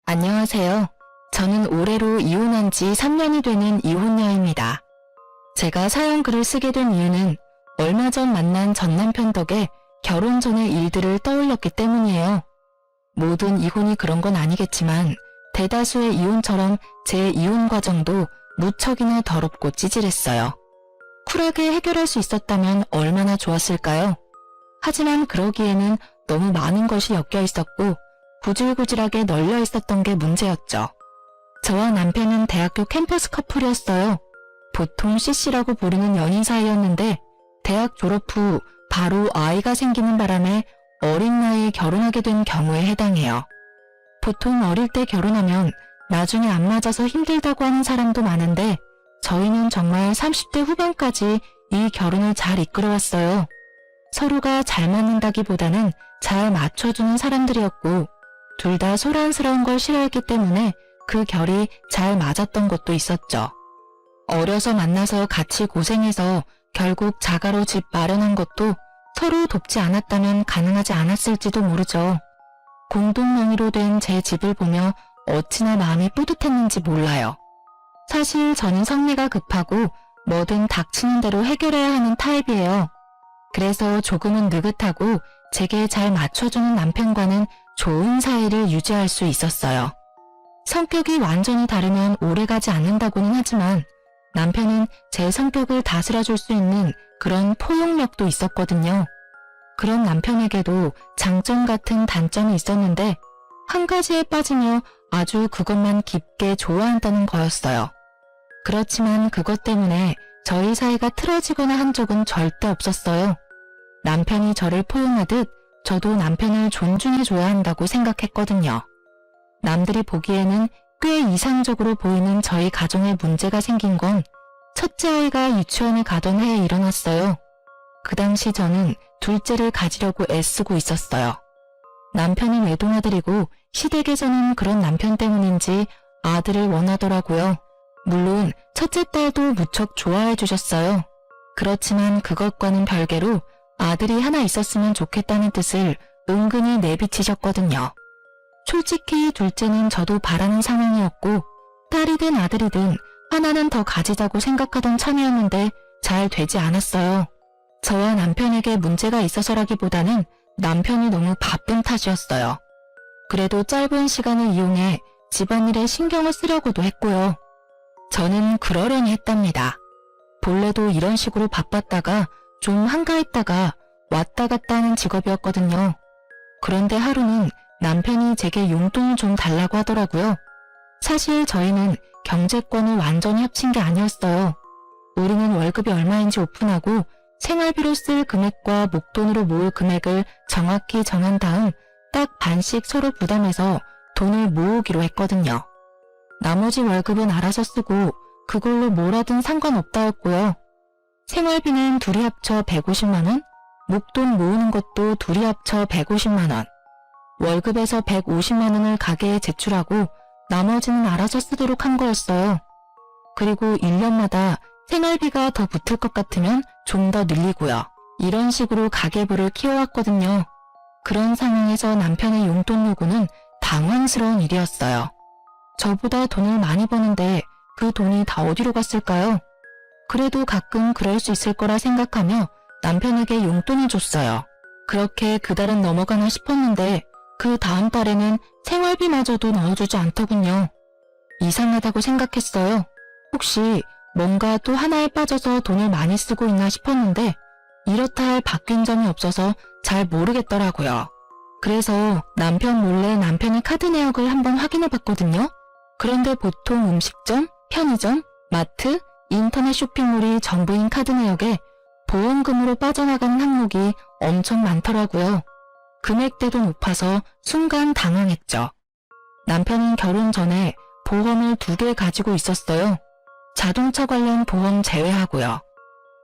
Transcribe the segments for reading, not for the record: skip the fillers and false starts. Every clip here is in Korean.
안녕하세요. 저는 올해로 이혼한 지 3년이 되는 이혼녀입니다. 제가 사연 글을 쓰게 된 이유는 얼마 전 만난 전 남편 덕에 결혼 전의 일들을 떠올렸기 때문이에요. 모든 이혼이 그런 건 아니겠지만 대다수의 이혼처럼 제 이혼 과정도 무척이나 더럽고 찌질했어요. 쿨하게 해결할 수 있었다면 얼마나 좋았을까요? 하지만 그러기에는 너무 많은 것이 엮여 있었고 구질구질하게 널려 있었던 게 문제였죠. 저와 남편은 대학교 캠퍼스 커플이었어요. 보통 CC라고 부르는 연인 사이였는데 대학 졸업 후 바로 아이가 생기는 바람에 어린 나이에 결혼하게 된 경우에 해당해요. 보통 어릴 때 결혼하면 나중에 안 맞아서 힘들다고 하는 사람도 많은데 저희는 정말 30대 후반까지 이 결혼을 잘 이끌어왔어요. 서로가 잘 맞는다기보다는 잘 맞춰주는 사람들이었고 둘 다 소란스러운 걸 싫어했기 때문에 그 결이 잘 맞았던 것도 있었죠. 어려서 만나서 같이 고생해서 결국 자가로 집 마련한 것도 서로 돕지 않았다면 가능하지 않았을지도 모르죠. 공동명의로 된 제 집을 보며 어찌나 마음이 뿌듯했는지 몰라요. 사실 저는 성미가 급하고 뭐든 닥치는 대로 해결해야 하는 타입이에요. 그래서 조금은 느긋하고 제게 잘 맞춰주는 남편과는 좋은 사이를 유지할 수 있었어요. 성격이 완전히 다르면 오래가지 않는다고는 하지만 남편은 제 성격을 다스려줄 수 있는 그런 포용력도 있었거든요. 그런 남편에게도 장점 같은 단점이 있었는데 한 가지에 빠지며 아주 그것만 깊게 좋아한다는 거였어요. 그렇지만 그것 때문에 저희 사이가 틀어지거나 한 적은 절대 없었어요. 남편이 저를 포용하듯 저도 남편을 존중해줘야 한다고 생각했거든요. 남들이 보기에는 꽤 이상적으로 보이는 저희 가정에 문제가 생긴 건 첫째 아이가 유치원에 가던 해에 일어났어요. 그 당시 저는 둘째를 가지려고 애쓰고 있었어요. 남편이 외동아들이고 시댁에서는 그런 남편 때문인지 아들을 원하더라고요. 물론 첫째 딸도 무척 좋아해 주셨어요. 그렇지만 그것과는 별개로 아들이 하나 있었으면 좋겠다는 뜻을 은근히 내비치셨거든요. 솔직히 둘째는 저도 바라는 상황이었고 딸이든 아들이든 하나는 더 가지자고 생각하던 참이었는데 잘 되지 않았어요. 저와 남편에게 문제가 있어서라기보다는 남편이 너무 바쁜 탓이었어요. 그래도 짧은 시간을 이용해 집안일에 신경을 쓰려고도 했고요. 저는 그러려니 했답니다. 본래도 이런 식으로 바빴다가 좀 한가했다가 왔다 갔다 하는 직업이었거든요. 그런데 하루는 남편이 제게 용돈을 좀 달라고 하더라고요. 사실 저희는 경제권을 완전히 합친 게 아니었어요. 우리는 월급이 얼마인지 오픈하고 생활비로 쓸 금액과 목돈으로 모을 금액을 정확히 정한 다음 딱 반씩 서로 부담해서 돈을 모으기로 했거든요. 나머지 월급은 알아서 쓰고 그걸로 뭘 하든 상관없다였고요. 생활비는 둘이 합쳐 150만원, 목돈 모으는 것도 둘이 합쳐 150만원, 월급에서 150만원을 가게에 제출하고 나머지는 알아서 쓰도록 한 거였어요. 그리고 1년마다 생활비가 더 붙을 것 같으면 좀 더 늘리고요. 이런 식으로 가계부를 키워왔거든요. 그런 상황에서 남편의 용돈 요구는 당황스러운 일이었어요. 저보다 돈을 많이 버는데 그 돈이 다 어디로 갔을까요? 그래도 가끔 그럴 수 있을 거라 생각하며 남편에게 용돈을 줬어요. 그렇게 그달은 넘어가나 싶었는데 그 다음 달에는 생활비마저도 넣어주지 않더군요. 이상하다고 생각했어요. 혹시 뭔가 또 하나에 빠져서 돈을 많이 쓰고 있나 싶었는데 이렇다 할 바뀐 점이 없어서 잘 모르겠더라고요. 그래서 남편 몰래 남편의 카드 내역을 한번 확인해 봤거든요. 그런데 보통 음식점, 편의점, 마트, 인터넷 쇼핑몰이 전부인 카드 내역에 보험금으로 빠져나가는 항목이 엄청 많더라고요. 금액대도 높아서 순간 당황했죠. 남편은 결혼 전에 보험을 2개 가지고 있었어요. 자동차 관련 보험 제외하고요.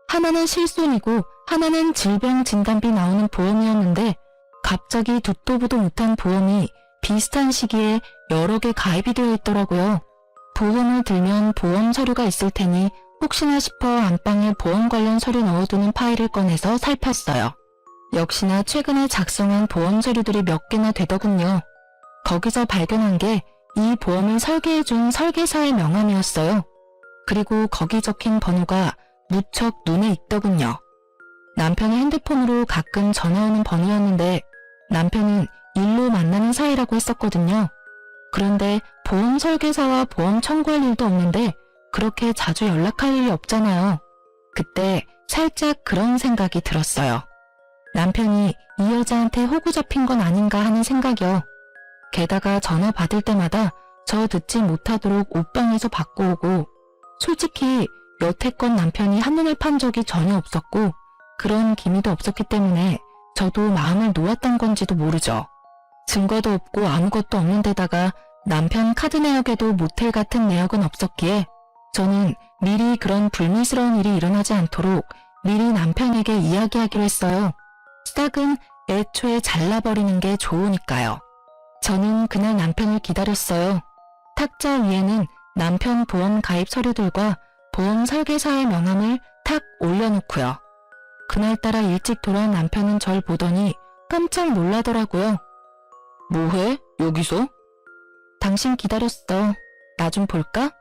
하나는 실손이고 하나는 질병진단비 나오는 보험이었는데 갑자기 듣도 보도 못한 보험이 비슷한 시기에 여러 개 가입이 되어 있더라고요. 보험을 들면 보험 서류가 있을 테니 혹시나 싶어 안방에 보험 관련 서류 넣어두는 파일을 꺼내서 살폈어요. 역시나 최근에 작성한 보험 서류들이 몇 개나 되더군요. 거기서 발견한 게 이 보험을 설계해준 설계사의 명함이었어요. 그리고 거기 적힌 번호가 무척 눈에 익더군요. 남편의 핸드폰으로 가끔 전화 오는 번호였는데 남편은 일로 만나는 사이라고 했었거든요. 그런데 보험 설계사와 보험 청구할 일도 없는데 그렇게 자주 연락할 일이 없잖아요. 그때 살짝 그런 생각이 들었어요. 남편이 이 여자한테 호구 잡힌 건 아닌가 하는 생각이요. 게다가 전화 받을 때마다 저 듣지 못하도록 옷방에서 받고 오고, 솔직히 여태껏 남편이 한눈을 판 적이 전혀 없었고 그런 기미도 없었기 때문에 저도 마음을 놓았던 건지도 모르죠. 증거도 없고 아무것도 없는 데다가 남편 카드 내역에도 모텔 같은 내역은 없었기에 저는 미리 그런 불미스러운 일이 일어나지 않도록 미리 남편에게 이야기하기로 했어요. 싹은 애초에 잘라버리는 게 좋으니까요. 저는 그날 남편을 기다렸어요. 탁자 위에는 남편 보험 가입 서류들과 보험 설계사의 명함을 탁 올려놓고요. 그날따라 일찍 돌아온 남편은 절 보더니 깜짝 놀라더라고요. 뭐해? 여기서? 당신 기다렸어. 나 좀 볼까?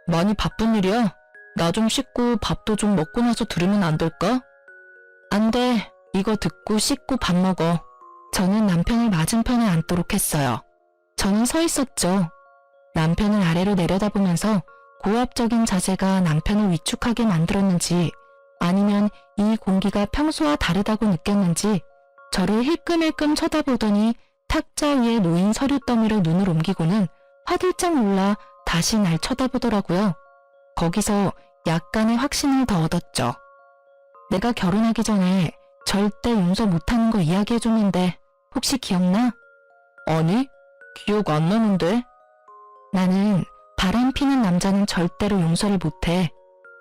많이 바쁜 일이야. 나 좀 씻고 밥도 좀 먹고 나서 들으면 안 될까? 안 돼. 이거 듣고 씻고 밥 먹어. 저는 남편을 맞은편에 앉도록 했어요. 저는 서 있었죠. 남편을 아래로 내려다보면서 고압적인 자세가 남편을 위축하게 만들었는지 아니면 이 공기가 평소와 다르다고 느꼈는지 저를 힐끔힐끔 쳐다보더니 탁자 위에 놓인 서류 더미로 눈을 옮기고는 화들짝 놀라 다시 날 쳐다보더라고요. 거기서 약간의 확신을 더 얻었죠. 내가 결혼하기 전에 절대 용서 못하는 거 이야기해줬는데 혹시 기억나? 아니, 기억 안 나는데. 나는 바람 피는 남자는 절대로 용서를 못해.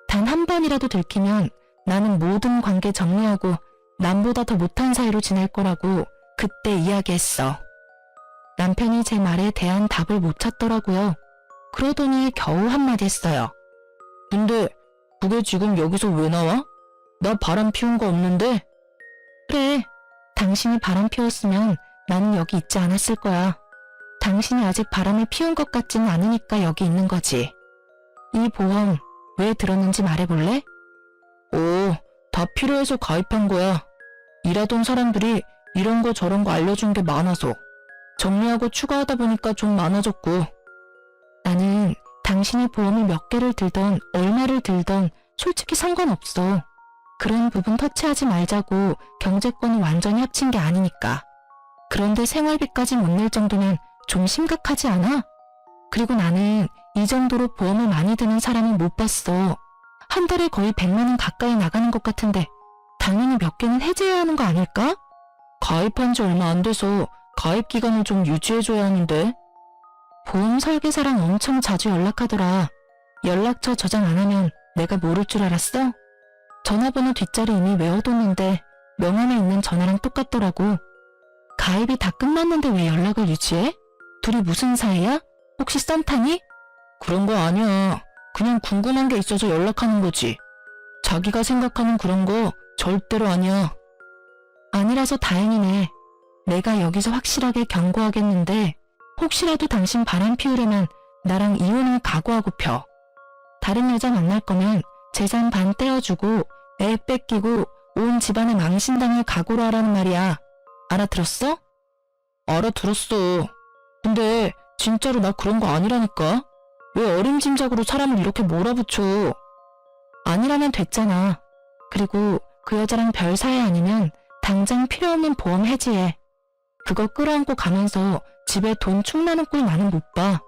단 한 번이라도 들키면 나는 모든 관계 정리하고 남보다 더 못한 사이로 지낼 거라고 그때 이야기했어. 남편이 제 말에 대한 답을 못 찾더라고요. 그러더니 겨우 한마디 했어요. 근데 그게 지금 여기서 왜 나와? 나 바람 피운 거 없는데? 그래, 당신이 바람 피웠으면 나는 여기 있지 않았을 거야. 당신이 아직 바람을 피운 것 같지는 않으니까 여기 있는 거지. 이 보험 왜 들었는지 말해볼래? 오, 다 필요해서 가입한 거야. 일하던 사람들이 이런 거 저런 거 알려준 게 많아서 정리하고 추가하다 보니까 좀 많아졌고. 나는 당신이 보험을 몇 개를 들던 얼마를 들던 솔직히 상관없어. 그런 부분 터치하지 말자고 경제권을 완전히 합친 게 아니니까. 그런데 생활비까지 못 낼 정도면 좀 심각하지 않아? 그리고 나는 이 정도로 보험을 많이 드는 사람은 못 봤어. 한 달에 거의 100만 원 가까이 나가는 것 같은데 당연히 몇 개는 해지해야 하는 거 아닐까? 가입한 지 얼마 안 돼서 가입 기간을 좀 유지해줘야 하는데. 보험 설계사랑 엄청 자주 연락하더라. 연락처 저장 안 하면 내가 모를 줄 알았어? 전화번호 뒷자리 이미 외워뒀는데 명함에 있는 전화랑 똑같더라고. 가입이 다 끝났는데 왜 연락을 유지해? 둘이 무슨 사이야? 혹시 썸 타니? 그런 거 아니야. 그냥 궁금한 게 있어서 연락하는 거지. 자기가 생각하는 그런 거 절대로 아니야. 아니라서 다행이네. 내가 여기서 확실하게 경고하겠는데 혹시라도 당신 바람 피우려면 나랑 이혼을 각오하고 펴. 다른 여자 만날 거면 재산 반 떼어주고 애 뺏기고 온 집안에 망신당할 각오로 하라는 말이야. 알아들었어? 알아들었어. 근데 진짜로 나 그런 거 아니라니까. 왜 어림짐작으로 사람을 이렇게 몰아붙여. 아니라면 됐잖아. 그리고 그 여자랑 별 사이 아니면 당장 필요 없는 보험 해지해. 그거 끌어안고 가면서 집에 돈 축나는 꼴 나는 못 봐.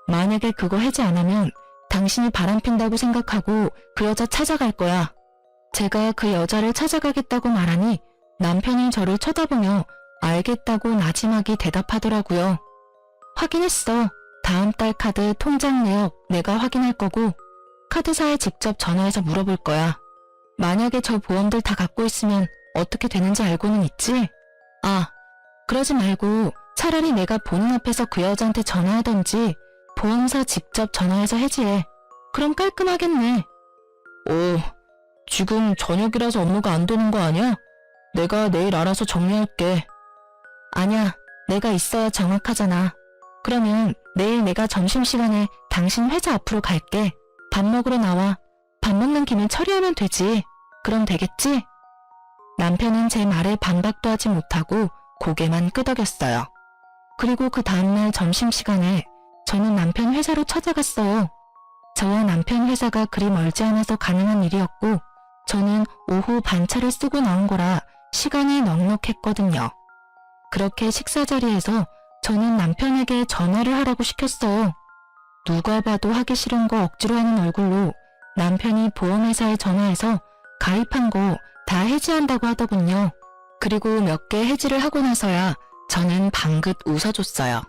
만약에 그거 해지 안 하면 당신이 바람핀다고 생각하고 그 여자 찾아갈 거야. 제가 그 여자를 찾아가겠다고 말하니 남편이 저를 쳐다보며 알겠다고 나지막이 대답하더라고요. 확인했어. 다음 달 카드 통장 내역 내가 확인할 거고 카드사에 직접 전화해서 물어볼 거야. 만약에 저 보험들 다 갖고 있으면 어떻게 되는지 알고는 있지? 아, 그러지 말고 차라리 내가 본인 앞에서 그 여자한테 전화하던지 보험사 직접 전화해서 해지해. 그럼 깔끔하겠네. 오, 지금 저녁이라서 업무가 안 되는 거 아니야? 내가 내일 알아서 정리할게. 아냐, 내가 있어야 정확하잖아. 그러면 내일 내가 점심시간에 당신 회사 앞으로 갈게. 밥 먹으러 나와. 밥 먹는 김에 처리하면 되지. 그럼 되겠지? 남편은 제 말에 반박도 하지 못하고 고개만 끄덕였어요. 그리고 그 다음날 점심시간에 저는 남편 회사로 찾아갔어요. 저와 남편 회사가 그리 멀지 않아서 가능한 일이었고 저는 오후 반차를 쓰고 나온 거라 시간이 넉넉했거든요. 그렇게 식사 자리에서 저는 남편에게 전화를 하라고 시켰어요. 누가 봐도 하기 싫은 거 억지로 하는 얼굴로 남편이 보험회사에 전화해서 가입한 거 다 해지한다고 하더군요. 그리고 몇 개 해지를 하고 나서야 저는 방긋 웃어줬어요.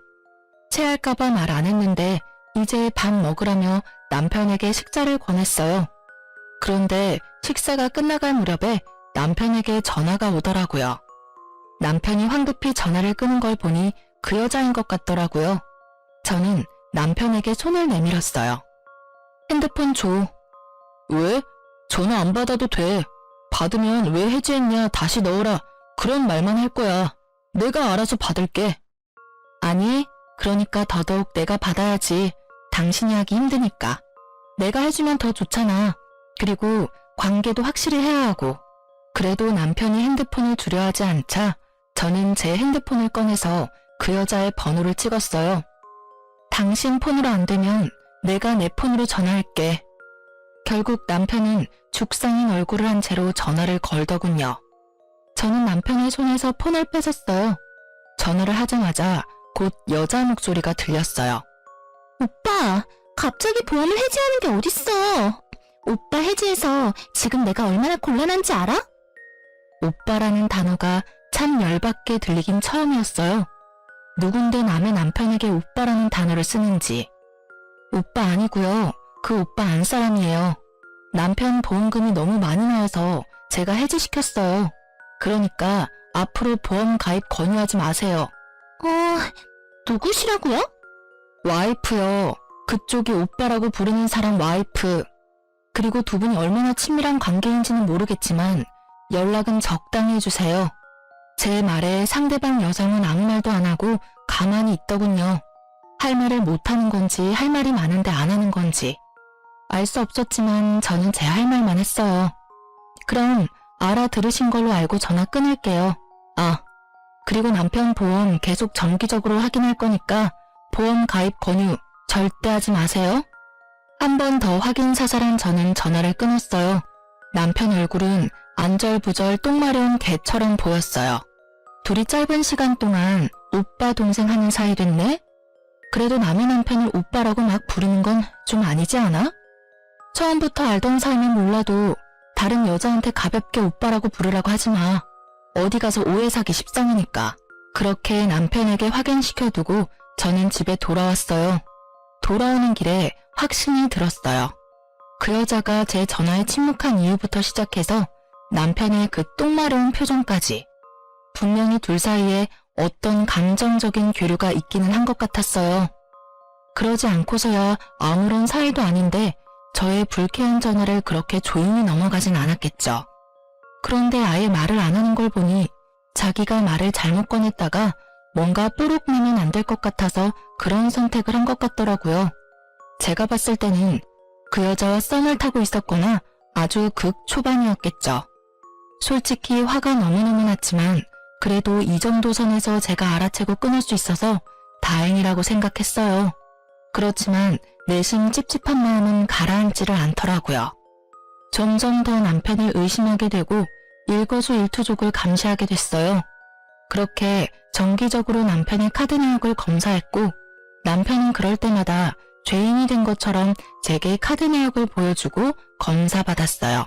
체할까봐 말 안 했는데 이제 밥 먹으라며 남편에게 식사를 권했어요. 그런데 식사가 끝나갈 무렵에 남편에게 전화가 오더라고요. 남편이 황급히 전화를 끄는 걸 보니 그 여자인 것 같더라고요. 저는 남편에게 손을 내밀었어요. 핸드폰 줘. 왜? 전화 안 받아도 돼. 받으면 왜 해지했냐 다시 넣으라. 그런 말만 할 거야. 내가 알아서 받을게. 아니, 그러니까 더더욱 내가 받아야지. 당신이 하기 힘드니까. 내가 해주면 더 좋잖아. 그리고 관계도 확실히 해야 하고. 그래도 남편이 핸드폰을 주려 하지 않자 저는 제 핸드폰을 꺼내서 그 여자의 번호를 찍었어요. 당신 폰으로 안 되면 내가 내 폰으로 전화할게. 결국 남편은 죽상인 얼굴을 한 채로 전화를 걸더군요. 저는 남편의 손에서 폰을 뺏었어요. 전화를 하자마자 곧 여자 목소리가 들렸어요. 오빠, 갑자기 보험을 해지하는 게 어딨어. 오빠 해지해서 지금 내가 얼마나 곤란한지 알아? 오빠라는 단어가 참 열받게 들리긴 처음이었어요. 누군데 남의 남편에게 오빠라는 단어를 쓰는지. 오빠 아니고요. 그 오빠 안 사람이에요. 남편 보험금이 너무 많이 나와서 제가 해지시켰어요. 그러니까 앞으로 보험 가입 권유하지 마세요. 누구시라고요? 와이프요. 그쪽이 오빠라고 부르는 사람 와이프. 그리고 두 분이 얼마나 친밀한 관계인지는 모르겠지만 연락은 적당히 해주세요. 제 말에 상대방 여성은 아무 말도 안 하고 가만히 있더군요. 할 말을 못하는 건지 할 말이 많은데 안 하는 건지. 알 수 없었지만 저는 제 할 말만 했어요. 그럼 알아들으신 걸로 알고 전화 끊을게요. 그리고 남편 보험 계속 정기적으로 확인할 거니까 보험 가입 권유 절대 하지 마세요. 한 번 더 확인 사살한 저는 전화를 끊었어요. 남편 얼굴은 안절부절 똥 마려운 개처럼 보였어요. 둘이 짧은 시간 동안 오빠 동생 하는 사이 됐네? 그래도 남의 남편을 오빠라고 막 부르는 건 좀 아니지 않아? 처음부터 알던 사이면 몰라도 다른 여자한테 가볍게 오빠라고 부르라고 하지 마. 어디 가서 오해 사기 십상이니까. 그렇게 남편에게 확인시켜두고 저는 집에 돌아왔어요. 돌아오는 길에 확신이 들었어요. 그 여자가 제 전화에 침묵한 이유부터 시작해서 남편의 그 똥마려운 표정까지. 분명히 둘 사이에 어떤 감정적인 교류가 있기는 한 것 같았어요. 그러지 않고서야 아무런 사이도 아닌데 저의 불쾌한 전화를 그렇게 조용히 넘어가진 않았겠죠. 그런데 아예 말을 안 하는 걸 보니 자기가 말을 잘못 꺼냈다가 뭔가 뽀록 내면 안 될 것 같아서 그런 선택을 한 것 같더라고요. 제가 봤을 때는 그 여자와 썸을 타고 있었거나 아주 극초반이었겠죠. 솔직히 화가 너무너무 났지만 그래도 이 정도 선에서 제가 알아채고 끊을 수 있어서 다행이라고 생각했어요. 그렇지만 내심 찝찝한 마음은 가라앉지를 않더라고요. 점점 더 남편을 의심하게 되고 일거수일투족을 감시하게 됐어요. 그렇게 정기적으로 남편의 카드 내역을 검사했고 남편은 그럴 때마다 죄인이 된 것처럼 제게 카드 내역을 보여주고 검사받았어요.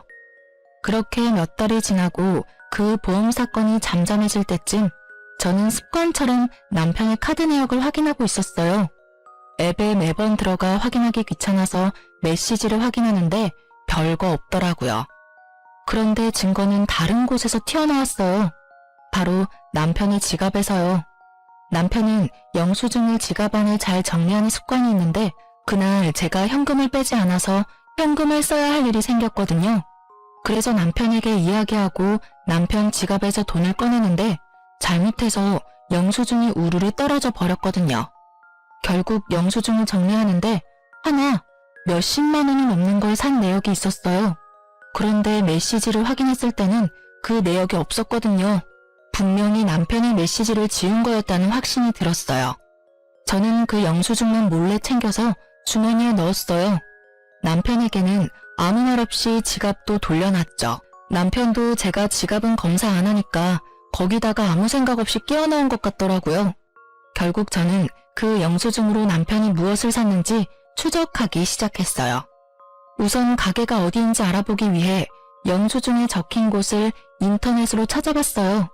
그렇게 몇 달이 지나고 그 보험 사건이 잠잠해질 때쯤 저는 습관처럼 남편의 카드 내역을 확인하고 있었어요. 앱에 매번 들어가 확인하기 귀찮아서 메시지를 확인하는데 별거 없더라고요. 그런데 증거는 다른 곳에서 튀어나왔어요. 바로 남편의 지갑에서요. 남편은 영수증을 지갑 안에 잘 정리하는 습관이 있는데 그날 제가 현금을 빼지 않아서 현금을 써야 할 일이 생겼거든요. 그래서 남편에게 이야기하고 남편 지갑에서 돈을 꺼내는데 잘못해서 영수증이 우르르 떨어져 버렸거든요. 결국 영수증을 정리하는데 하나 몇십만 원이 넘는 걸 산 내역이 있었어요. 그런데 메시지를 확인했을 때는 그 내역이 없었거든요. 분명히 남편이 메시지를 지운 거였다는 확신이 들었어요. 저는 그 영수증만 몰래 챙겨서 주머니에 넣었어요. 남편에게는 아무 말 없이 지갑도 돌려놨죠. 남편도 제가 지갑은 검사 안 하니까 거기다가 아무 생각 없이 끼워 넣은 것 같더라고요. 결국 저는 그 영수증으로 남편이 무엇을 샀는지 추적하기 시작했어요. 우선 가게가 어디인지 알아보기 위해 영수증에 적힌 곳을 인터넷으로 찾아봤어요.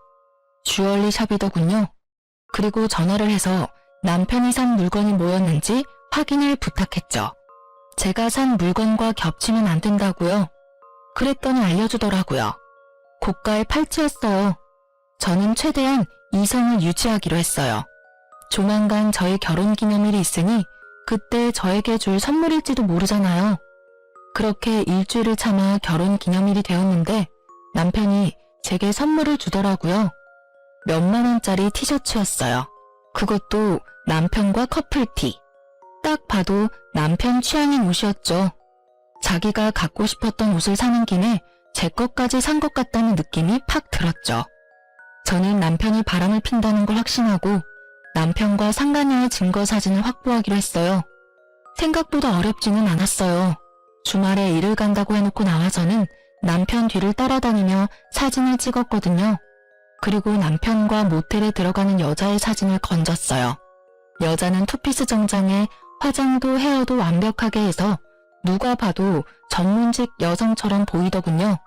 주얼리 샵이더군요. 그리고 전화를 해서 남편이 산 물건이 뭐였는지 확인을 부탁했죠. 제가 산 물건과 겹치면 안 된다고요. 그랬더니 알려주더라고요. 고가의 팔찌였어요. 저는 최대한 이성을 유지하기로 했어요. 조만간 저의 결혼기념일이 있으니 그때 저에게 줄 선물일지도 모르잖아요. 그렇게 일주일을 참아 결혼기념일이 되었는데 남편이 제게 선물을 주더라고요. 몇만 원짜리 티셔츠였어요. 그것도 남편과 커플티. 딱 봐도 남편 취향인 옷이었죠. 자기가 갖고 싶었던 옷을 사는 김에 제 것까지 산 것 같다는 느낌이 팍 들었죠. 저는 남편이 바람을 핀다는 걸 확신하고 남편과 상간녀의 증거 사진을 확보하기로 했어요. 생각보다 어렵지는 않았어요. 주말에 일을 간다고 해놓고 나와서는 남편 뒤를 따라다니며 사진을 찍었거든요. 그리고 남편과 모텔에 들어가는 여자의 사진을 건졌어요. 여자는 투피스 정장에 화장도 헤어도 완벽하게 해서 누가 봐도 전문직 여성처럼 보이더군요.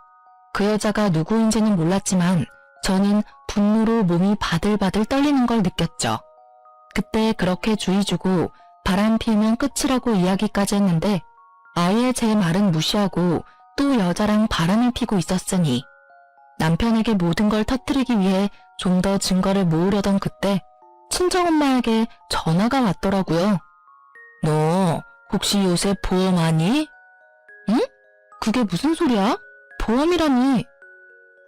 그 여자가 누구인지는 몰랐지만 저는 분노로 몸이 바들바들 떨리는 걸 느꼈죠. 그때 그렇게 주의 주고 바람 피우면 끝이라고 이야기까지 했는데 아예 제 말은 무시하고 또 여자랑 바람을 피고 있었으니 남편에게 모든 걸 터뜨리기 위해 좀 더 증거를 모으려던 그때 친정엄마에게 전화가 왔더라고요. 너 혹시 요새 보험하니? 응? 그게 무슨 소리야? 보험이라니.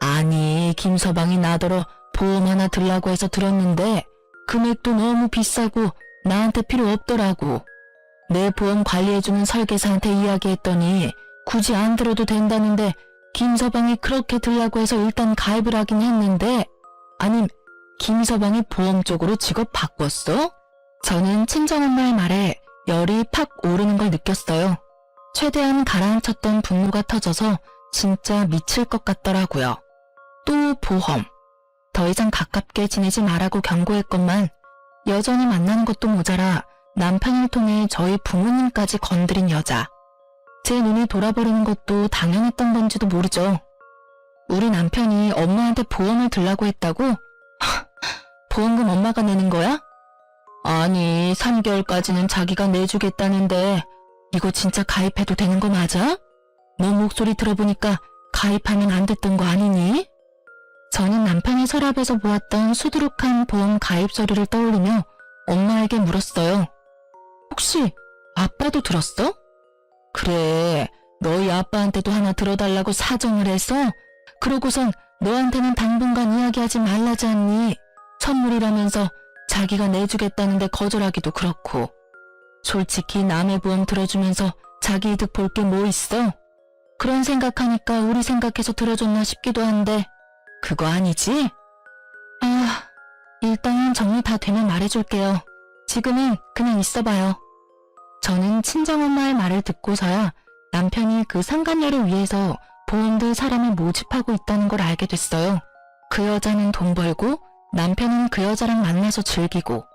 아니, 김서방이 나더러 보험 하나 들라고 해서 들었는데 금액도 너무 비싸고 나한테 필요 없더라고. 내 보험 관리해주는 설계사한테 이야기했더니 굳이 안 들어도 된다는데 김서방이 그렇게 들라고 해서 일단 가입을 하긴 했는데 아님 김서방이 보험 쪽으로 직업 바꿨어? 저는 친정엄마의 말에 열이 팍 오르는 걸 느꼈어요. 최대한 가라앉혔던 분노가 터져서 진짜 미칠 것 같더라고요. 또 보험. 더 이상 가깝게 지내지 말라고 경고했건만 여전히 만나는 것도 모자라 남편을 통해 저희 부모님까지 건드린 여자. 제 눈이 돌아버리는 것도 당연했던 건지도 모르죠. 우리 남편이 엄마한테 보험을 들라고 했다고? 보험금 엄마가 내는 거야? 아니, 3개월까지는 자기가 내주겠다는데 이거 진짜 가입해도 되는 거 맞아? 너 목소리 들어보니까 가입하면 안 됐던 거 아니니? 저는 남편의 서랍에서 보았던 수두룩한 보험 가입 서류를 떠올리며 엄마에게 물었어요. 혹시 아빠도 들었어? 그래, 너희 아빠한테도 하나 들어달라고 사정을 해서 그러고선 너한테는 당분간 이야기하지 말라지 않니? 선물이라면서 자기가 내주겠다는데 거절하기도 그렇고. 솔직히 남의 보험 들어주면서 자기 이득 볼 게 뭐 있어? 그런 생각하니까 우리 생각해서 들어줬나 싶기도 한데 그거 아니지? 아, 일단 정리 다 되면 말해줄게요. 지금은 그냥 있어봐요. 저는 친정엄마의 말을 듣고서야 남편이 그 상간녀를 위해서 보험들 사람을 모집하고 있다는 걸 알게 됐어요. 그 여자는 돈 벌고 남편은 그 여자랑 만나서 즐기고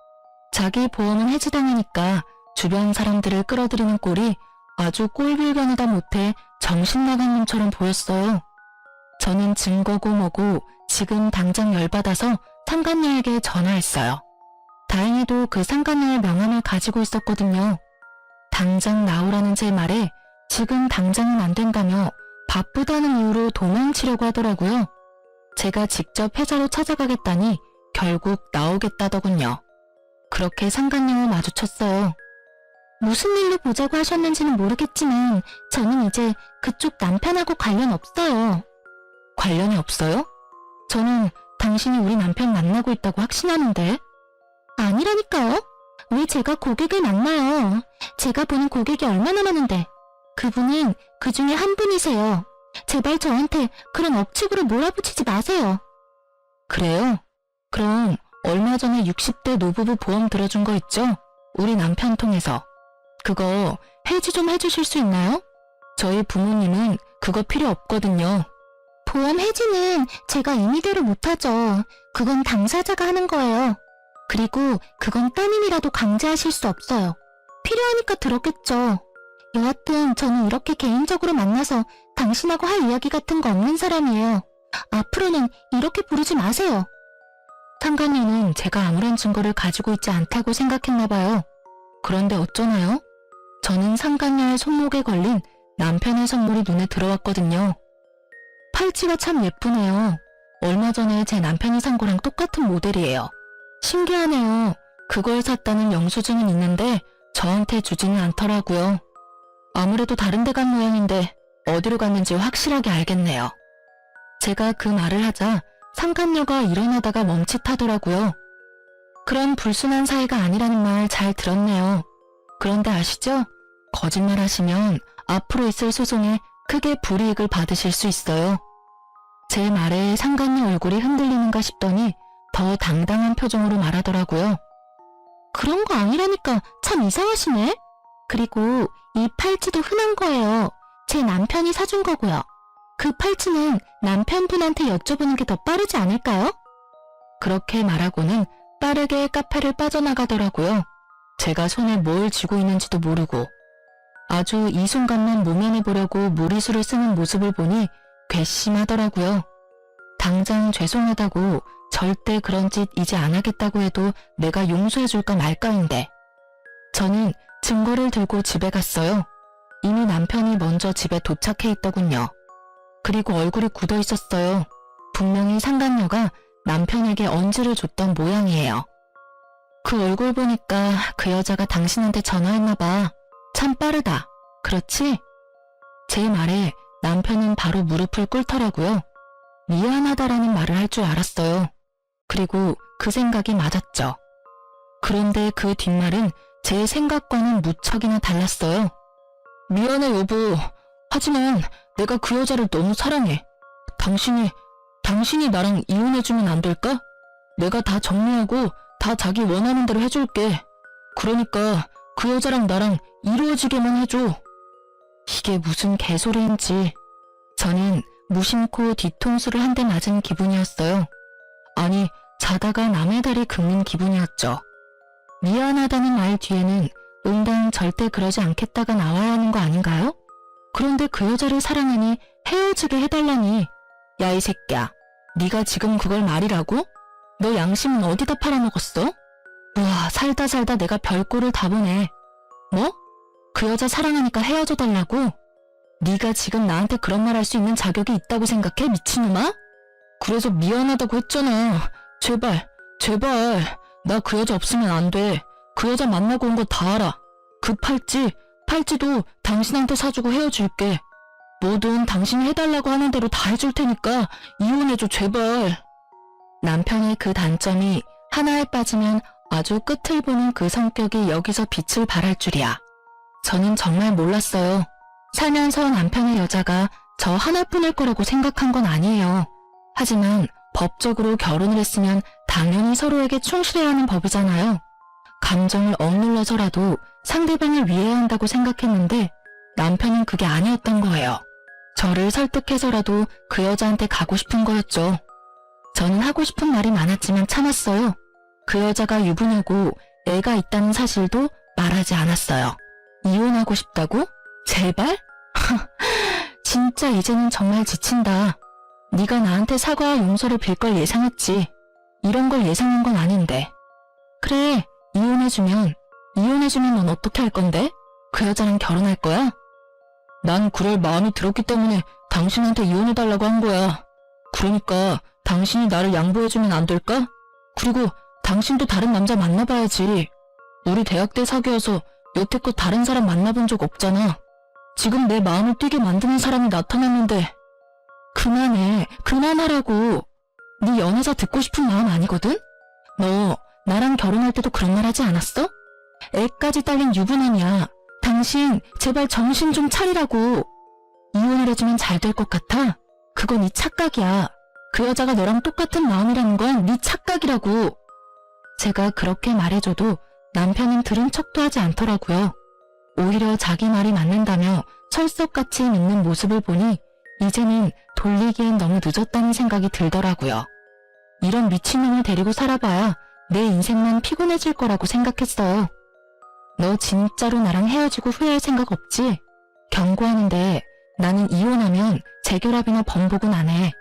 자기 보험은 해지당하니까 주변 사람들을 끌어들이는 꼴이 아주 꼴불견이다 못해 정신나간 놈처럼 보였어요. 저는 증거고 뭐고 지금 당장 열받아서 상간녀에게 전화했어요. 다행히도 그 상간녀의 명함을 가지고 있었거든요. 당장 나오라는 제 말에 지금 당장은 안 된다며 바쁘다는 이유로 도망치려고 하더라고요. 제가 직접 회사로 찾아가겠다니 결국 나오겠다더군요. 그렇게 상간녀를 마주쳤어요. 무슨 일로 보자고 하셨는지는 모르겠지만 저는 이제 그쪽 남편하고 관련 없어요. 관련이 없어요? 저는 당신이 우리 남편 만나고 있다고 확신하는데. 아니라니까요. 왜 제가 고객을 만나요? 제가 보는 고객이 얼마나 많은데. 그분은 그 중에 한 분이세요. 제발 저한테 그런 억측으로 몰아붙이지 마세요. 그래요? 그럼 얼마 전에 60대 노부부 보험 들어준 거 있죠? 우리 남편 통해서. 그거 해지 좀 해주실 수 있나요? 저희 부모님은 그거 필요 없거든요. 보험 해지는 제가 임의대로 못하죠. 그건 당사자가 하는 거예요. 그리고 그건 따님이라도 강제하실 수 없어요. 필요하니까 들었겠죠. 여하튼 저는 이렇게 개인적으로 만나서 당신하고 할 이야기 같은 거 없는 사람이에요. 앞으로는 이렇게 부르지 마세요. 상간녀는 제가 아무런 증거를 가지고 있지 않다고 생각했나 봐요. 그런데 어쩌나요? 저는 상간녀의 손목에 걸린 남편의 선물이 눈에 들어왔거든요. 팔찌가 참 예쁘네요. 얼마 전에 제 남편이 산 거랑 똑같은 모델이에요. 신기하네요. 그걸 샀다는 영수증은 있는데 저한테 주지는 않더라고요. 아무래도 다른 데 간 모양인데 어디로 갔는지 확실하게 알겠네요. 제가 그 말을 하자 상간녀가 일어나다가 멈칫하더라고요. 그런 불순한 사이가 아니라는 말 잘 들었네요. 그런데 아시죠? 거짓말 하시면 앞으로 있을 소송에 크게 불이익을 받으실 수 있어요. 제 말에 상간녀 얼굴이 흔들리는가 싶더니 더 당당한 표정으로 말하더라고요. 그런 거 아니라니까 참 이상하시네. 그리고 이 팔찌도 흔한 거예요. 제 남편이 사준 거고요. 그 팔찌는 남편분한테 여쭤보는 게 더 빠르지 않을까요? 그렇게 말하고는 빠르게 카페를 빠져나가더라고요. 제가 손에 뭘 쥐고 있는지도 모르고. 아주 이 순간만 모면해 보려고 무리수를 쓰는 모습을 보니 괘씸하더라고요. 당장 죄송하다고 절대 그런 짓 이제 안 하겠다고 해도 내가 용서해 줄까 말까인데. 저는 증거를 들고 집에 갔어요. 이미 남편이 먼저 집에 도착해 있더군요. 그리고 얼굴이 굳어 있었어요. 분명히 상간녀가 남편에게 언지를 줬던 모양이에요. 그 얼굴 보니까 그 여자가 당신한테 전화했나 봐. 참 빠르다. 그렇지? 제 말에 남편은 바로 무릎을 꿇더라고요. 미안하다라는 말을 할 줄 알았어요. 그리고 그 생각이 맞았죠. 그런데 그 뒷말은 제 생각과는 무척이나 달랐어요. 미안해 여보. 하지만 내가 그 여자를 너무 사랑해. 당신이 나랑 이혼해주면 안 될까? 내가 다 정리하고 다 자기 원하는 대로 해줄게. 그러니까 그 여자랑 나랑 이루어지게만 해줘. 이게 무슨 개소리인지. 저는 무심코 뒤통수를 한 대 맞은 기분이었어요. 아니, 자다가 남의 다리 긁는 기분이었죠. 미안하다는 말 뒤에는 응당 절대 그러지 않겠다가 나와야 하는 거 아닌가요? 그런데 그 여자를 사랑하니 헤어지게 해달라니. 야, 이 새끼야. 네가 지금 그걸 말이라고? 너 양심은 어디다 팔아먹었어? 우와, 살다 살다 내가 별꼴을 다 보네. 뭐? 그 여자 사랑하니까 헤어져 달라고? 네가 지금 나한테 그런 말 할 수 있는 자격이 있다고 생각해, 미친놈아? 그래서 미안하다고 했잖아. 제발. 나 그 여자 없으면 안 돼. 그 여자 만나고 온 거 다 알아. 그 팔찌도 당신한테 사주고 헤어질게. 뭐든 당신이 해달라고 하는 대로 다 해줄 테니까 이혼해줘, 제발. 남편의 그 단점이 하나에 빠지면 아주 끝을 보는 그 성격이 여기서 빛을 발할 줄이야. 저는 정말 몰랐어요. 살면서 남편의 여자가 저 하나뿐일 거라고 생각한 건 아니에요. 하지만 법적으로 결혼을 했으면 당연히 서로에게 충실해야 하는 법이잖아요. 감정을 억눌러서라도 상대방을 위해야 한다고 생각했는데 남편은 그게 아니었던 거예요. 저를 설득해서라도 그 여자한테 가고 싶은 거였죠. 저는 하고 싶은 말이 많았지만 참았어요. 그 여자가 유부녀고 애가 있다는 사실도 말하지 않았어요. 이혼하고 싶다고? 제발? 진짜 이제는 정말 지친다. 네가 나한테 사과와 용서를 빌 걸 예상했지. 이런 걸 예상한 건 아닌데. 그래, 이혼해주면 넌 어떻게 할 건데? 그 여자랑 결혼할 거야? 난 그럴 마음이 들었기 때문에 당신한테 이혼해달라고 한 거야. 그러니까 당신이 나를 양보해주면 안 될까? 그리고 당신도 다른 남자 만나봐야지. 우리 대학 때 사귀어서 여태껏 다른 사람 만나본 적 없잖아. 지금 내 마음을 뛰게 만드는 사람이 나타났는데. 그만하라고. 네 연애사 듣고 싶은 마음 아니거든? 너 나랑 결혼할 때도 그런 말 하지 않았어? 애까지 딸린 유부남이야. 당신 제발 정신 좀 차리라고. 이혼을 해주면 잘 될 것 같아? 그건 네 착각이야. 그 여자가 너랑 똑같은 마음이라는 건 네 착각이라고. 제가 그렇게 말해줘도 남편은 들은 척도 하지 않더라고요. 오히려 자기 말이 맞는다며 철석같이 믿는 모습을 보니 이제는 돌리기엔 너무 늦었다는 생각이 들더라고요. 이런 미친놈을 데리고 살아봐야 내 인생만 피곤해질 거라고 생각했어요. 너 진짜로 나랑 헤어지고 후회할 생각 없지? 경고하는데 나는 이혼하면 재결합이나 번복은 안 해.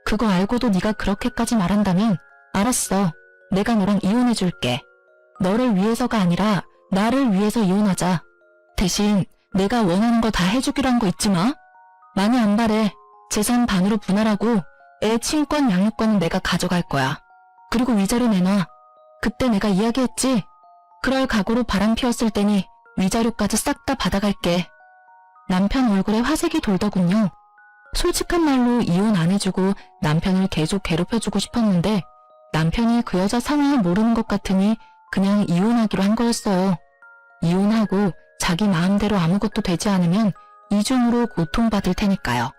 그거 알고도 네가 그렇게까지 말한다면 알았어. 내가 너랑 이혼해줄게. 너를 위해서가 아니라 나를 위해서 이혼하자. 대신 내가 원하는 거 다 해주기로 한 거 잊지 마. 많이 안 바래. 재산 반으로 분할하고 애 친권 양육권은 내가 가져갈 거야. 그리고 위자료 내놔. 그때 내가 이야기했지. 그럴 각오로 바람 피웠을 테니 위자료까지 싹 다 받아갈게. 남편 얼굴에 화색이 돌더군요. 솔직한 말로 이혼 안 해주고 남편을 계속 괴롭혀주고 싶었는데 남편이 그 여자 상황을 모르는 것 같으니 그냥 이혼하기로 한 거였어요. 이혼하고 자기 마음대로 아무것도 되지 않으면 이중으로 고통받을 테니까요.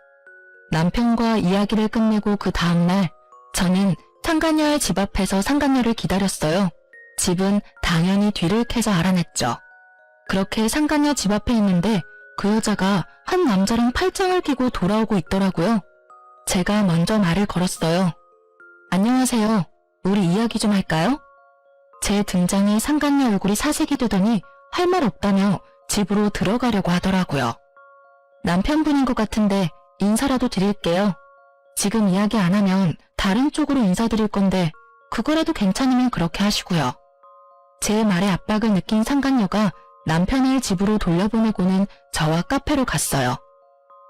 남편과 이야기를 끝내고 그 다음날 저는 상간녀의 집 앞에서 상간녀를 기다렸어요. 집은 당연히 뒤를 캐서 알아냈죠. 그렇게 상간녀 집 앞에 있는데 그 여자가 한 남자랑 팔짱을 끼고 돌아오고 있더라고요. 제가 먼저 말을 걸었어요. 안녕하세요. 우리 이야기 좀 할까요? 제 등장에 상간녀 얼굴이 사색이 되더니 할 말 없다며 집으로 들어가려고 하더라고요. 남편분인 것 같은데 인사라도 드릴게요. 지금 이야기 안 하면 다른 쪽으로 인사드릴 건데 그거라도 괜찮으면 그렇게 하시고요. 제 말에 압박을 느낀 상간녀가 남편을 집으로 돌려보내고는 저와 카페로 갔어요.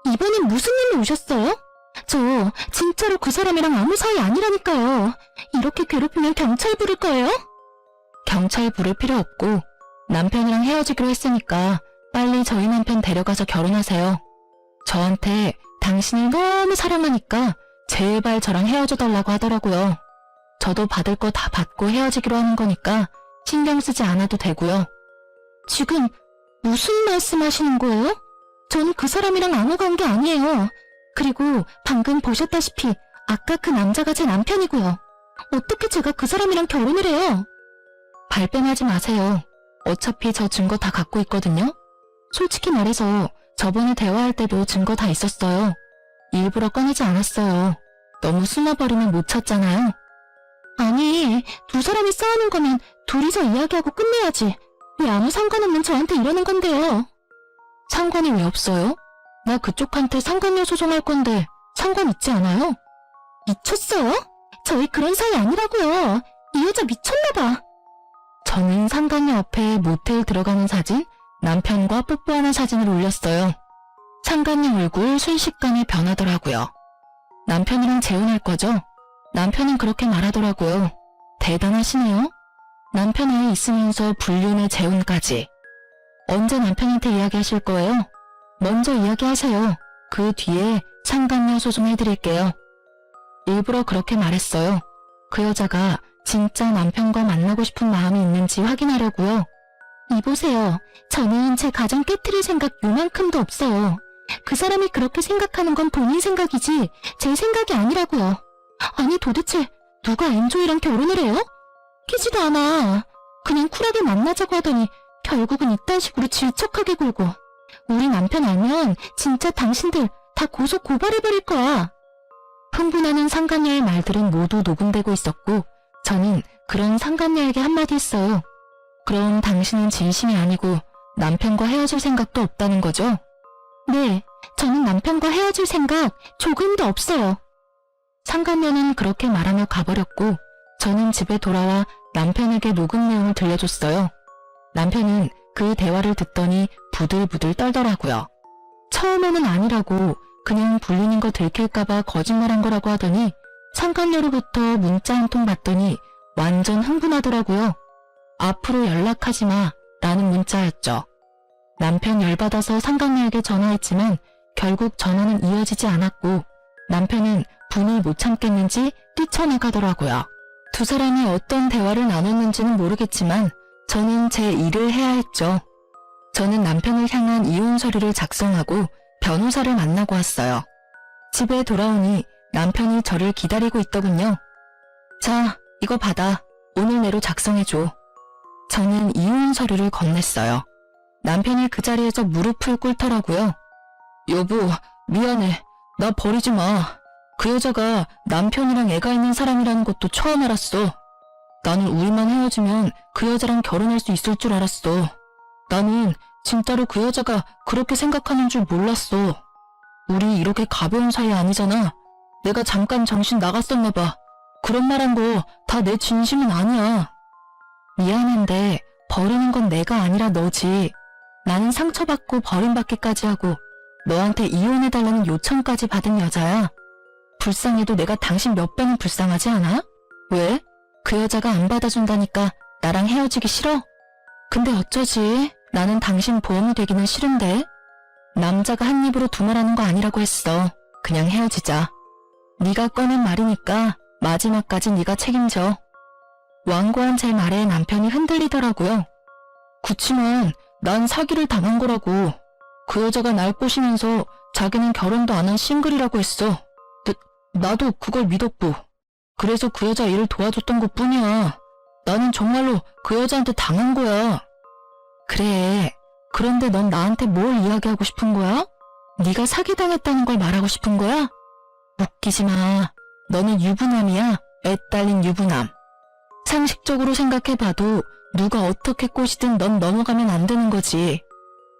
이번엔 무슨 일로 오셨어요? 저 진짜로 그 사람이랑 아무 사이 아니라니까요. 이렇게 괴롭히면 경찰 부를 거예요? 경찰 부를 필요 없고 남편이랑 헤어지기로 했으니까 빨리 저희 남편 데려가서 결혼하세요. 저한테 당신을 너무 사랑하니까 제발 저랑 헤어져 달라고 하더라고요. 저도 받을 거 다 받고 헤어지기로 하는 거니까 신경 쓰지 않아도 되고요. 지금 무슨 말씀하시는 거예요? 전 그 사람이랑 아무 관계 아니에요. 그리고 방금 보셨다시피 아까 그 남자가 제 남편이고요. 어떻게 제가 그 사람이랑 결혼을 해요? 발뺌하지 마세요. 어차피 저 증거 다 갖고 있거든요. 솔직히 말해서 저번에 대화할 때도 증거 다 있었어요. 일부러 꺼내지 않았어요. 너무 숨어버리면 못 찾잖아요. 아니, 두 사람이 싸우는 거면 둘이서 이야기하고 끝내야지. 왜 아무 상관없는 저한테 이러는 건데요? 상관이 왜 없어요? 나 그쪽한테 상간녀 소송할 건데 상관 있지 않아요? 미쳤어요? 저희 그런 사이 아니라고요. 이 여자 미쳤나봐. 저는 상간녀 앞에 모텔 들어가는 사진, 남편과 뽀뽀하는 사진을 올렸어요. 상간녀 얼굴 순식간에 변하더라고요. 남편이랑 재혼할 거죠? 남편은 그렇게 말하더라고요. 대단하시네요. 남편 애 있으면서 불륜의 재혼까지. 언제 남편한테 이야기하실 거예요? 먼저 이야기하세요. 그 뒤에 상간녀 소송해드릴게요. 일부러 그렇게 말했어요. 그 여자가 진짜 남편과 만나고 싶은 마음이 있는지 확인하려고요. 이보세요. 저는 제 가정 깨트릴 생각 요만큼도 없어요. 그 사람이 그렇게 생각하는 건 본인 생각이지 제 생각이 아니라고요. 아니 도대체 누가 엔조이랑 결혼을 해요? 키지도 않아. 그냥 쿨하게 만나자고 하더니 결국은 이딴 식으로 질척하게 굴고. 우리 남편 알면 진짜 당신들 다 고소 고발해버릴 거야. 흥분하는 상간녀의 말들은 모두 녹음되고 있었고 저는 그런 상간녀에게 한마디 했어요. 그럼 당신은 진심이 아니고 남편과 헤어질 생각도 없다는 거죠? 네, 저는 남편과 헤어질 생각 조금도 없어요. 상간녀는 그렇게 말하며 가버렸고 저는 집에 돌아와 남편에게 녹음 내용을 들려줬어요. 남편은 그 대화를 듣더니 부들부들 떨더라고요. 처음에는 아니라고 그냥 불륜인 거 들킬까봐 거짓말한 거라고 하더니 상간녀로부터 문자 한 통 받더니 완전 흥분하더라고요. 앞으로 연락하지 마 라는 문자였죠. 남편 열받아서 상간녀에게 전화했지만 결국 전화는 이어지지 않았고 남편은 분을 못 참겠는지 뛰쳐나가더라고요. 두 사람이 어떤 대화를 나눴는지는 모르겠지만 저는 제 일을 해야 했죠. 저는 남편을 향한 이혼 서류를 작성하고 변호사를 만나고 왔어요. 집에 돌아오니 남편이 저를 기다리고 있더군요. 자, 이거 받아. 오늘 내로 작성해줘. 저는 이혼 서류를 건넸어요. 남편이 그 자리에서 무릎을 꿇더라고요. 여보, 미안해. 나 버리지 마. 그 여자가 남편이랑 애가 있는 사람이라는 것도 처음 알았어. 나는 우리만 헤어지면 그 여자랑 결혼할 수 있을 줄 알았어. 나는 진짜로 그 여자가 그렇게 생각하는 줄 몰랐어. 우리 이렇게 가벼운 사이 아니잖아. 내가 잠깐 정신 나갔었나 봐. 그런 말 한 거 다 내 진심은 아니야. 미안한데 버리는 건 내가 아니라 너지. 나는 상처받고 버림받기까지 하고 너한테 이혼해달라는 요청까지 받은 여자야. 불쌍해도 내가 당신 몇 배는 불쌍하지 않아? 왜? 그 여자가 안 받아준다니까 나랑 헤어지기 싫어? 근데 어쩌지? 나는 당신 보험이 되기는 싫은데. 남자가 한 입으로 두말하는 거 아니라고 했어. 그냥 헤어지자. 네가 꺼낸 말이니까 마지막까지 네가 책임져. 완고한 제 말에 남편이 흔들리더라고요. 그치만 난 사기를 당한 거라고. 그 여자가 날 꼬시면서 자기는 결혼도 안 한 싱글이라고 했어. 나도 그걸 믿었고. 그래서 그 여자 일을 도와줬던 것뿐이야. 나는 정말로 그 여자한테 당한 거야. 그래. 그런데 넌 나한테 뭘 이야기하고 싶은 거야? 네가 사기당했다는 걸 말하고 싶은 거야? 웃기지 마. 너는 유부남이야. 애 딸린 유부남. 상식적으로 생각해봐도 누가 어떻게 꼬시든 넌 넘어가면 안 되는 거지.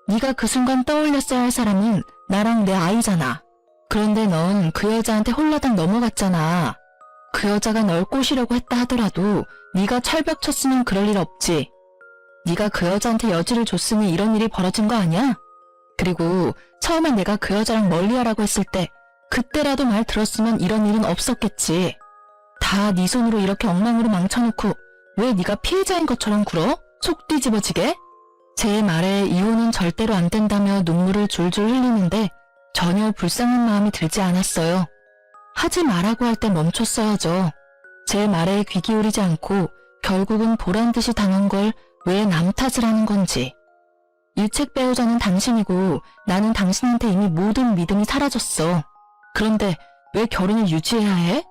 네가 그 순간 떠올렸어야 할 사람은 나랑 내 아이잖아. 그런데 넌 그 여자한테 홀라당 넘어갔잖아. 그 여자가 널 꼬시려고 했다 하더라도 네가 철벽 쳤으면 그럴 일 없지. 네가 그 여자한테 여지를 줬으니 이런 일이 벌어진 거 아니야? 그리고 처음에 내가 그 여자랑 멀리하라고 했을 때 그때라도 말 들었으면 이런 일은 없었겠지. 다 네 손으로 이렇게 엉망으로 망쳐놓고 왜 네가 피해자인 것처럼 굴어? 속 뒤집어지게? 제 말에 이혼은 절대로 안 된다며 눈물을 줄줄 흘리는데 전혀 불쌍한 마음이 들지 않았어요. 하지 말라고 할 때 멈췄어야죠. 제 말에 귀 기울이지 않고 결국은 보란듯이 당한 걸 왜 남 탓을 하는 건지. 일책 배우자는 당신이고 나는 당신한테 이미 모든 믿음이 사라졌어. 그런데 왜 결혼을 유지해야 해?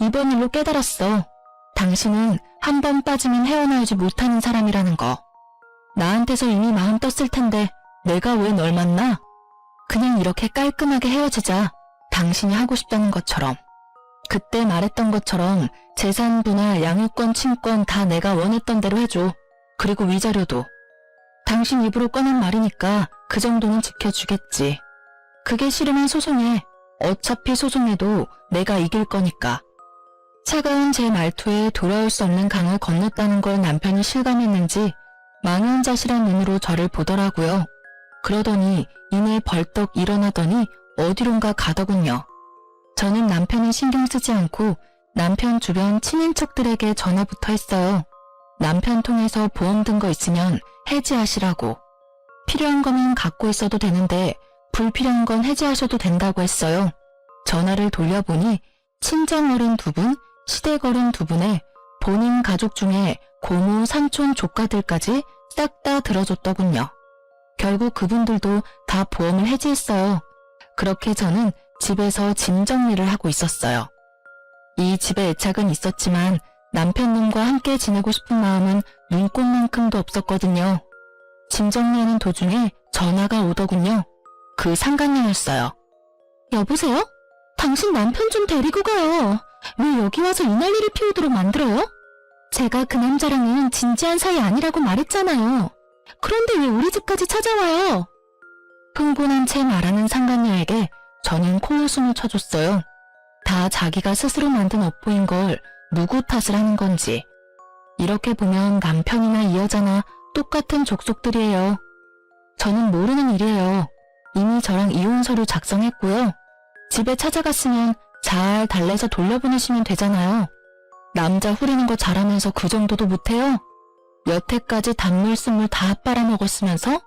이번 일로 깨달았어. 당신은 한 번 빠지면 헤어나오지 못하는 사람이라는 거. 나한테서 이미 마음 떴을 텐데 내가 왜 널 만나? 그냥 이렇게 깔끔하게 헤어지자. 당신이 하고 싶다는 것처럼. 그때 말했던 것처럼 재산 분할, 양육권, 친권 다 내가 원했던 대로 해줘. 그리고 위자료도. 당신 입으로 꺼낸 말이니까 그 정도는 지켜주겠지. 그게 싫으면 소송해. 어차피 소송해도 내가 이길 거니까. 차가운 제 말투에 돌아올 수 없는 강을 건넜다는 걸 남편이 실감했는지 망연자실한 눈으로 저를 보더라고요. 그러더니 이내 벌떡 일어나더니 어디론가 가더군요. 저는 남편을 신경 쓰지 않고 남편 주변 친인척들에게 전화부터 했어요. 남편 통해서 보험 든 거 있으면 해지하시라고. 필요한 거면 갖고 있어도 되는데 불필요한 건 해지하셔도 된다고 했어요. 전화를 돌려보니 친정 어른 2분, 시댁 어른 2분에 본인 가족 중에 고모, 삼촌, 조카들까지 싹 다 들어줬더군요. 결국 그분들도 다 보험을 해지했어요. 그렇게 저는 집에서 짐 정리를 하고 있었어요. 이 집에 애착은 있었지만 남편놈과 함께 지내고 싶은 마음은 눈꼽만큼도 없었거든요. 짐 정리하는 도중에 전화가 오더군요. 그 상간녀였어요. 여보세요? 당신 남편 좀 데리고 가요. 왜 여기 와서 이 난리를 피우도록 만들어요? 제가 그 남자랑은 진지한 사이 아니라고 말했잖아요. 그런데 왜 우리 집까지 찾아와요? 흥분한 채 말하는 상간녀에게 저는 코웃음을 쳐줬어요. 다 자기가 스스로 만든 업보인 걸 누구 탓을 하는 건지. 이렇게 보면 남편이나 이 여자나 똑같은 족속들이에요. 저는 모르는 일이에요. 이미 저랑 이혼 서류 작성했고요. 집에 찾아갔으면 잘 달래서 돌려보내시면 되잖아요. 남자 후리는 거 잘하면서 그 정도도 못해요? 여태까지 단물 쓴물 다 빨아먹었으면서?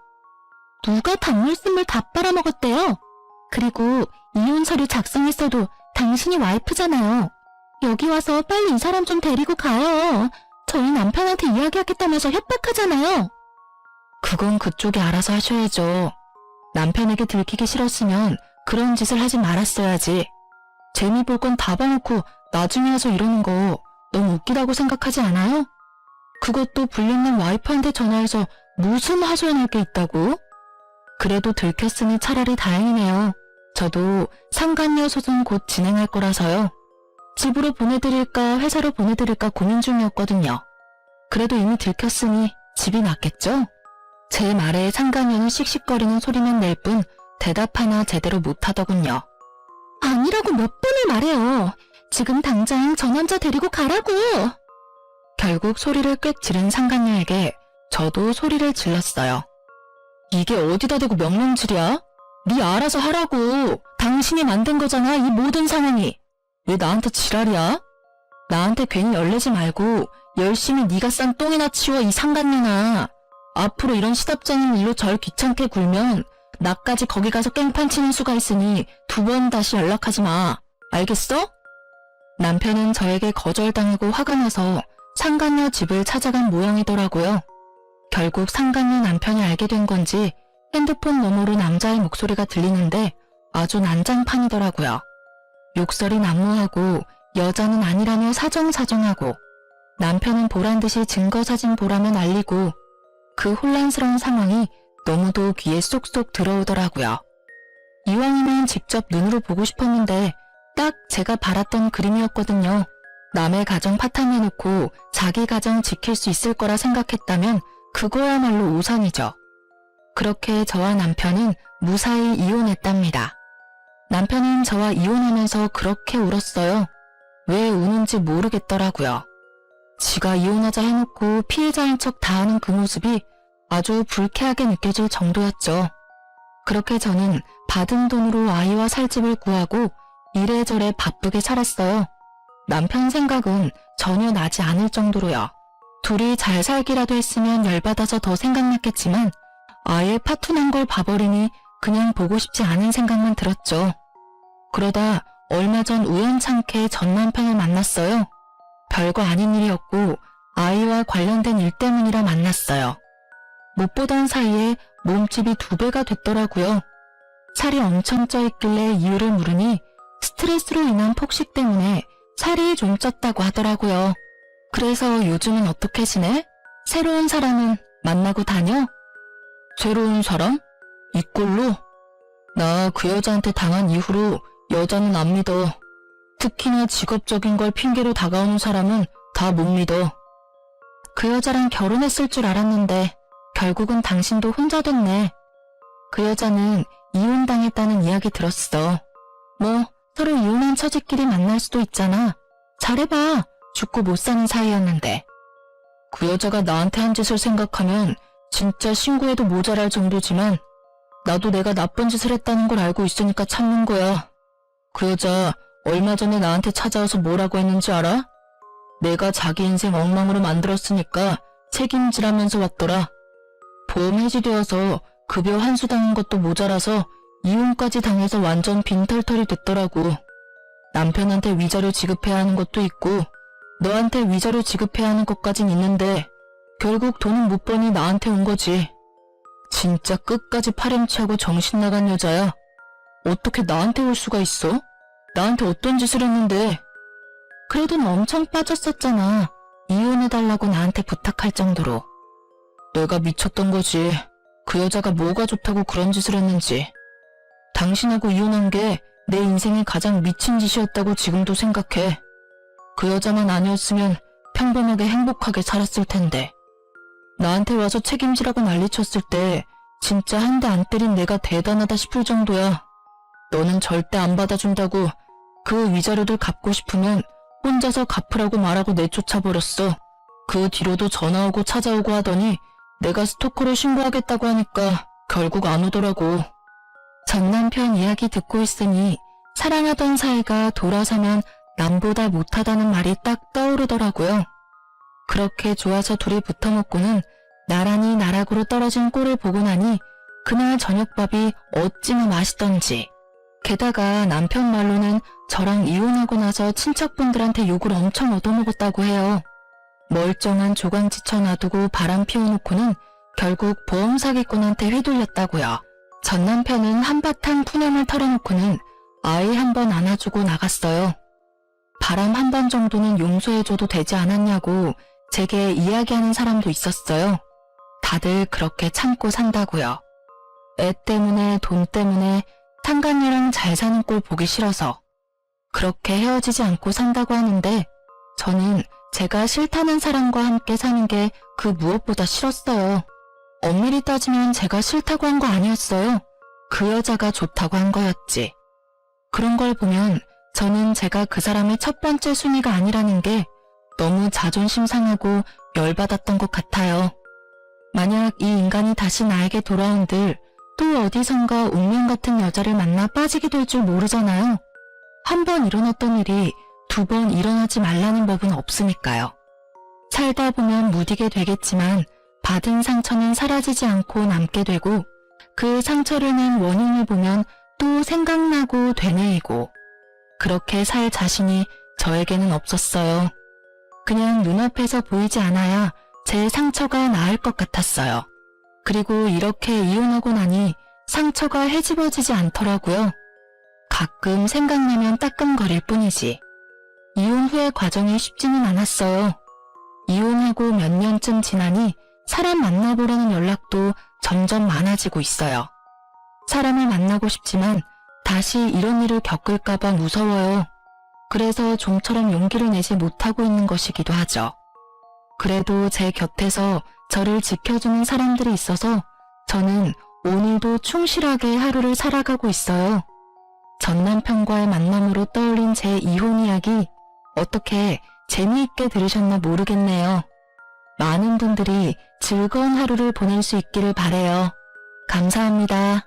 누가 단물 쓴물 다 빨아먹었대요? 그리고 이혼 서류 작성했어도 당신이 와이프잖아요. 여기 와서 빨리 이 사람 좀 데리고 가요. 저희 남편한테 이야기하겠다면서 협박하잖아요. 그건 그쪽이 알아서 하셔야죠. 남편에게 들키기 싫었으면 그런 짓을 하지 말았어야지. 재미 볼 건 다 봐놓고 나중에 와서 이러는 거 너무 웃기다고 생각하지 않아요? 그것도 불륜남 와이프한테 전화해서 무슨 하소연할 게 있다고? 그래도 들켰으니 차라리 다행이네요. 저도 상간녀 소송 곧 진행할 거라서요. 집으로 보내드릴까 회사로 보내드릴까 고민 중이었거든요. 그래도 이미 들켰으니 집이 낫겠죠? 제 말에 상간녀는 씩씩거리는 소리만 낼 뿐 대답 하나 제대로 못하더군요. 아니라고 몇 번을 말해요. 지금 당장 저 남자 데리고 가라고. 결국 소리를 꽥 지른 상간녀에게 저도 소리를 질렀어요. 이게 어디다 대고 명령질이야? 네 알아서 하라고. 당신이 만든 거잖아, 이 모든 상황이. 왜 나한테 지랄이야? 나한테 괜히 열내지 말고 열심히 네가 싼 똥이나 치워, 이 상간녀나. 앞으로 이런 시답잖은 일로 절 귀찮게 굴면 나까지 거기 가서 깽판 치는 수가 있으니 2번 다시 연락하지 마. 알겠어? 남편은 저에게 거절당하고 화가 나서 상간녀 집을 찾아간 모양이더라고요. 결국 상간녀 남편이 알게 된 건지 핸드폰 너머로 남자의 목소리가 들리는데 아주 난장판이더라고요. 욕설이 난무하고 여자는 아니라며 사정사정하고 남편은 보란듯이 증거사진 보라며 난리고 그 혼란스러운 상황이 너무도 귀에 쏙쏙 들어오더라고요. 이왕이면 직접 눈으로 보고 싶었는데 딱 제가 바랐던 그림이었거든요. 남의 가정 파탄내놓고 자기 가정 지킬 수 있을 거라 생각했다면 그거야말로 오산이죠. 그렇게 저와 남편은 무사히 이혼했답니다. 남편은 저와 이혼하면서 그렇게 울었어요. 왜 우는지 모르겠더라고요. 지가 이혼하자 해놓고 피해자인 척 다하는 그 모습이 아주 불쾌하게 느껴질 정도였죠. 그렇게 저는 받은 돈으로 아이와 살 집을 구하고 이래저래 바쁘게 살았어요. 남편 생각은 전혀 나지 않을 정도로요. 둘이 잘 살기라도 했으면 열받아서 더 생각났겠지만 아예 파투난 걸 봐버리니 그냥 보고 싶지 않은 생각만 들었죠. 그러다 얼마 전 우연찮게 전 남편을 만났어요. 별거 아닌 일이었고 아이와 관련된 일 때문이라 만났어요. 못 보던 사이에 몸집이 2배가 됐더라고요. 살이 엄청 쪄있길래 이유를 물으니 스트레스로 인한 폭식 때문에 살이 좀 쪘다고 하더라고요. 그래서 요즘은 어떻게 지내? 새로운 사람은 만나고 다녀? 새로운 사람? 이 꼴로? 나 그 여자한테 당한 이후로 여자는 안 믿어. 특히나 직업적인 걸 핑계로 다가오는 사람은 다 못 믿어. 그 여자랑 결혼했을 줄 알았는데 결국은 당신도 혼자 됐네. 그 여자는 이혼당했다는 이야기 들었어. 뭐 서로 이혼한 처지끼리 만날 수도 있잖아. 잘해봐. 죽고 못 사는 사이였는데. 그 여자가 나한테 한 짓을 생각하면 진짜 신고해도 모자랄 정도지만 나도 내가 나쁜 짓을 했다는 걸 알고 있으니까 참는 거야. 그 여자 얼마 전에 나한테 찾아와서 뭐라고 했는지 알아? 내가 자기 인생 엉망으로 만들었으니까 책임지라면서 왔더라. 보험 해지되어서 급여 환수 당한 것도 모자라서 이혼까지 당해서 완전 빈털털이 됐더라고. 남편한테 위자료 지급해야 하는 것도 있고 너한테 위자료 지급해야 하는 것까진 있는데 결국 돈은 못 버니 나한테 온 거지. 진짜 끝까지 파렴치하고 정신 나간 여자야. 어떻게 나한테 올 수가 있어? 나한테 어떤 짓을 했는데. 그래도 너 엄청 빠졌었잖아. 이혼해달라고 나한테 부탁할 정도로. 내가 미쳤던 거지. 그 여자가 뭐가 좋다고 그런 짓을 했는지. 당신하고 이혼한 게 내 인생에 가장 미친 짓이었다고 지금도 생각해. 그 여자만 아니었으면 평범하게 행복하게 살았을 텐데. 나한테 와서 책임지라고 난리쳤을 때 진짜 한 대 안 때린 내가 대단하다 싶을 정도야. 너는 절대 안 받아준다고 그 위자료들 갚고 싶으면 혼자서 갚으라고 말하고 내쫓아버렸어. 그 뒤로도 전화 오고 찾아오고 하더니 내가 스토커로 신고하겠다고 하니까 결국 안 오더라고. 전 남편 이야기 듣고 있으니 사랑하던 사이가 돌아서면 남보다 못하다는 말이 딱 떠오르더라고요. 그렇게 좋아서 둘이 붙어먹고는 나란히 나락으로 떨어진 꼴을 보고 나니 그날 저녁밥이 어찌나 맛있던지. 게다가 남편 말로는 저랑 이혼하고 나서 친척분들한테 욕을 엄청 얻어먹었다고 해요. 멀쩡한 조강지쳐 놔두고 바람 피워놓고는 결국 보험 사기꾼한테 휘둘렸다고요. 전 남편은 한바탕 푸념을 털어놓고는 아이 한 번 안아주고 나갔어요. 바람 한 번 정도는 용서해줘도 되지 않았냐고 제게 이야기하는 사람도 있었어요. 다들 그렇게 참고 산다고요. 애 때문에 돈 때문에 탄간이랑 잘 사는 꼴 보기 싫어서 그렇게 헤어지지 않고 산다고 하는데 저는 제가 싫다는 사람과 함께 사는 게 그 무엇보다 싫었어요. 엄밀히 따지면 제가 싫다고 한 거 아니었어요. 그 여자가 좋다고 한 거였지. 그런 걸 보면 저는 제가 그 사람의 첫 번째 순위가 아니라는 게 너무 자존심 상하고 열받았던 것 같아요. 만약 이 인간이 다시 나에게 돌아온들 또 어디선가 운명 같은 여자를 만나 빠지게 될 줄 모르잖아요. 한 번 일어났던 일이 두 번 일어나지 말라는 법은 없으니까요. 살다 보면 무디게 되겠지만 받은 상처는 사라지지 않고 남게 되고 그 상처를 낸 원인을 보면 또 생각나고 되뇌이고 그렇게 살 자신이 저에게는 없었어요. 그냥 눈앞에서 보이지 않아야 제 상처가 나을 것 같았어요. 그리고 이렇게 이혼하고 나니 상처가 헤집어지지 않더라고요. 가끔 생각나면 따끔거릴 뿐이지. 이혼 후의 과정이 쉽지는 않았어요. 이혼하고 몇 년쯤 지나니 사람 만나보려는 연락도 점점 많아지고 있어요. 사람을 만나고 싶지만 다시 이런 일을 겪을까봐 무서워요. 그래서 좀처럼 용기를 내지 못하고 있는 것이기도 하죠. 그래도 제 곁에서 저를 지켜주는 사람들이 있어서 저는 오늘도 충실하게 하루를 살아가고 있어요. 전 남편과의 만남으로 떠올린 제 이혼 이야기 어떻게 재미있게 들으셨나 모르겠네요. 많은 분들이 즐거운 하루를 보낼 수 있기를 바래요. 감사합니다.